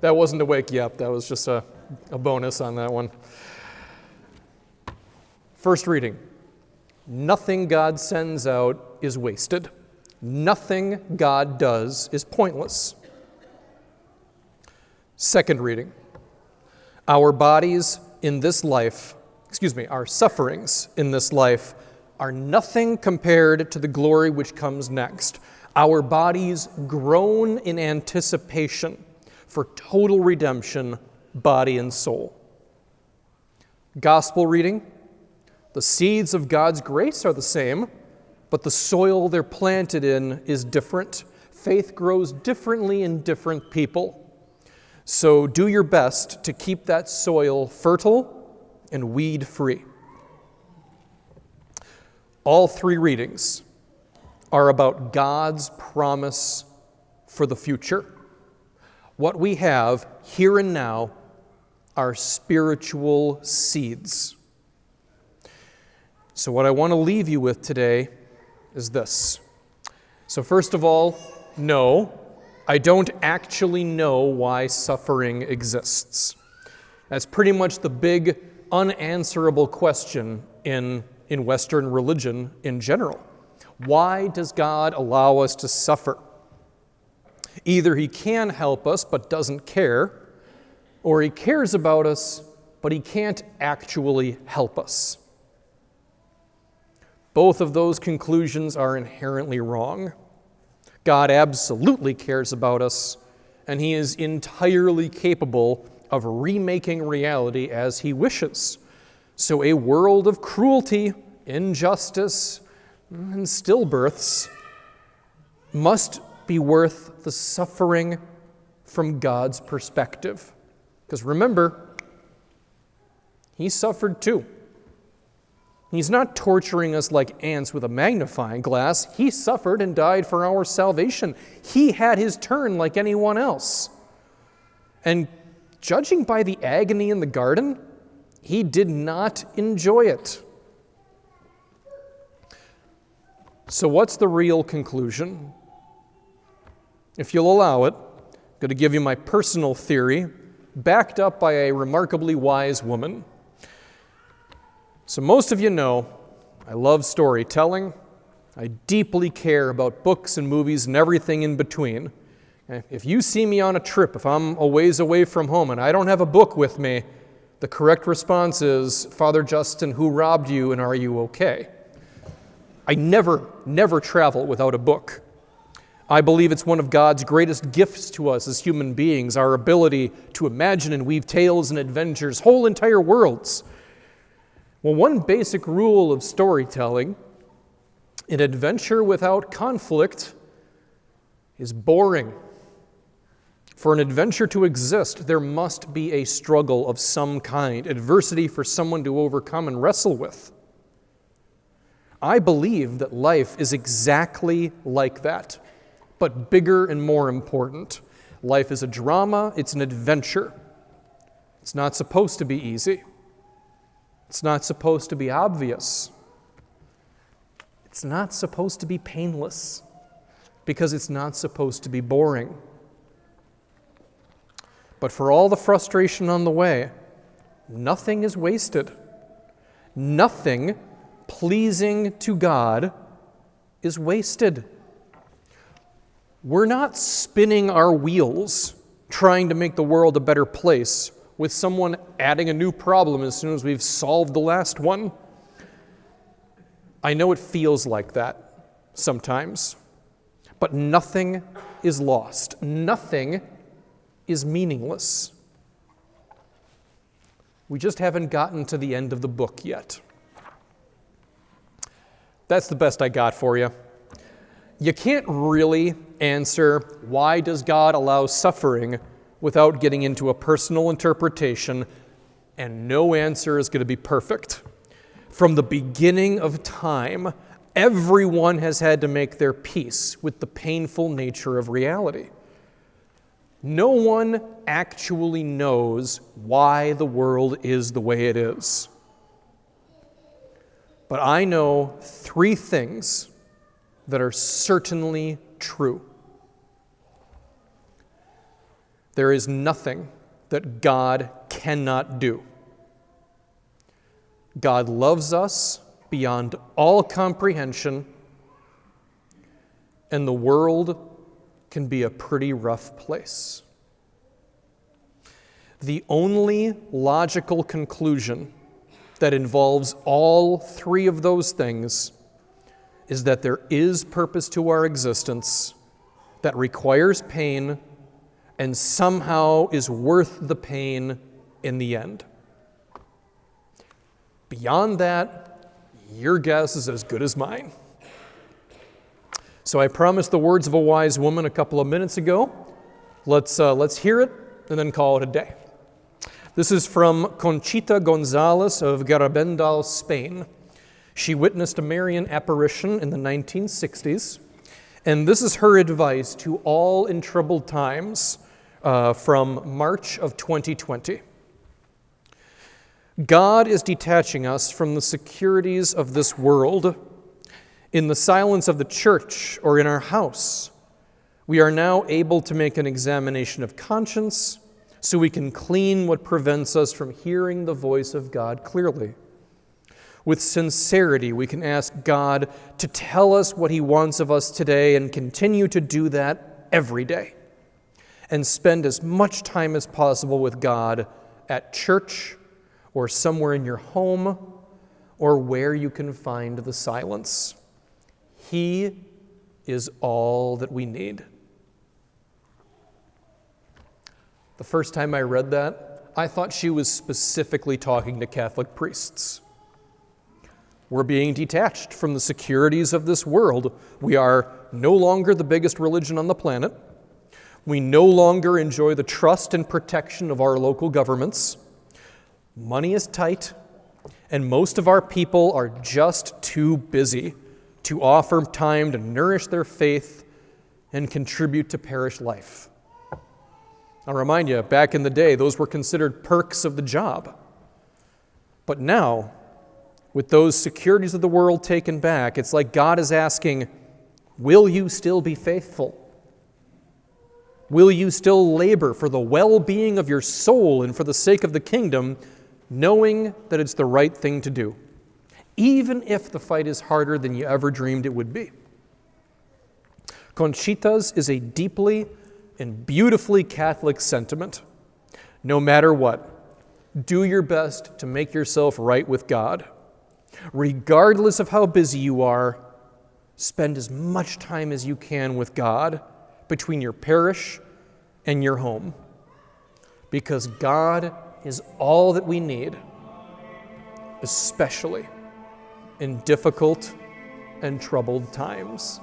That wasn't to wake you up. That was just a bonus on that one. First reading. Nothing God sends out is wasted. Nothing God does is pointless. Second reading. Our sufferings in this life are nothing compared to the glory which comes next. Our bodies groan in anticipation for total redemption, body and soul. Gospel reading. The seeds of God's grace are the same, but the soil they're planted in is different. Faith grows differently in different people. So do your best to keep that soil fertile and weed-free. All three readings are about God's promise for the future. What we have here and now are spiritual seeds. So what I want to leave you with today is this. So first of all, no, I don't actually know why suffering exists. That's pretty much the big unanswerable question in Western religion in general. Why does God allow us to suffer? Either he can help us but doesn't care, or he cares about us but he can't actually help us. Both of those conclusions are inherently wrong. God absolutely cares about us, and he is entirely capable of remaking reality as he wishes. So a world of cruelty, injustice, and stillbirths must be worth the suffering from God's perspective. Because remember, he suffered too. He's not torturing us like ants with a magnifying glass. He suffered and died for our salvation. He had his turn like anyone else. And judging by the agony in the garden, he did not enjoy it. So what's the real conclusion? If you'll allow it, I'm going to give you my personal theory, backed up by a remarkably wise woman. So most of you know I love storytelling. I deeply care about books and movies and everything in between. If you see me on a trip, if I'm a ways away from home and I don't have a book with me, the correct response is, Father Justin, who robbed you and are you okay? I never travel without a book. I believe it's one of God's greatest gifts to us as human beings, our ability to imagine and weave tales and adventures, whole entire worlds. Well, one basic rule of storytelling, an adventure without conflict is boring. For an adventure to exist, there must be a struggle of some kind, adversity for someone to overcome and wrestle with. I believe that life is exactly like that, but bigger and more important. Life is a drama, it's an adventure. It's not supposed to be easy. It's not supposed to be obvious. It's not supposed to be painless, because it's not supposed to be boring. But for all the frustration on the way, nothing is wasted. Nothing pleasing to God is wasted. We're not spinning our wheels trying to make the world a better place with someone adding a new problem as soon as we've solved the last one. I know it feels like that sometimes, but nothing is lost. Nothing is meaningless. We just haven't gotten to the end of the book yet. That's the best I got for you. You can't really answer why does God allow suffering without getting into a personal interpretation, and no answer is going to be perfect. From the beginning of time, everyone has had to make their peace with the painful nature of reality. No one actually knows why the world is the way it is. But I know three things that are certainly true. There is nothing that God cannot do. God loves us beyond all comprehension, and the world can be a pretty rough place. The only logical conclusion that involves all three of those things is that there is purpose to our existence that requires pain and somehow is worth the pain in the end. Beyond that, your guess is as good as mine. So I promised the words of a wise woman a couple of minutes ago. Let's hear it and then call it a day. This is from Conchita Gonzalez of Garabandal, Spain. She witnessed a Marian apparition in the 1960s, and this is her advice to all in troubled times from March of 2020. God is detaching us from the securities of this world. In the silence of the church or in our house, we are now able to make an examination of conscience so we can clean what prevents us from hearing the voice of God clearly. With sincerity, we can ask God to tell us what He wants of us today and continue to do that every day. And spend as much time as possible with God at church or somewhere in your home or where you can find the silence. He is all that we need. The first time I read that, I thought she was specifically talking to Catholic priests. We're being detached from the securities of this world. We are no longer the biggest religion on the planet. We no longer enjoy the trust and protection of our local governments. Money is tight, and most of our people are just too busy to offer time to nourish their faith and contribute to parish life. I'll remind you, back in the day, those were considered perks of the job. But now, with those securities of the world taken back, it's like God is asking, will you still be faithful? Will you still labor for the well-being of your soul and for the sake of the kingdom, knowing that it's the right thing to do, even if the fight is harder than you ever dreamed it would be? Conchita's is a deeply and beautifully Catholic sentiment. No matter what, do your best to make yourself right with God. Regardless of how busy you are, spend as much time as you can with God between your parish and your home, because God is all that we need, especially in difficult and troubled times.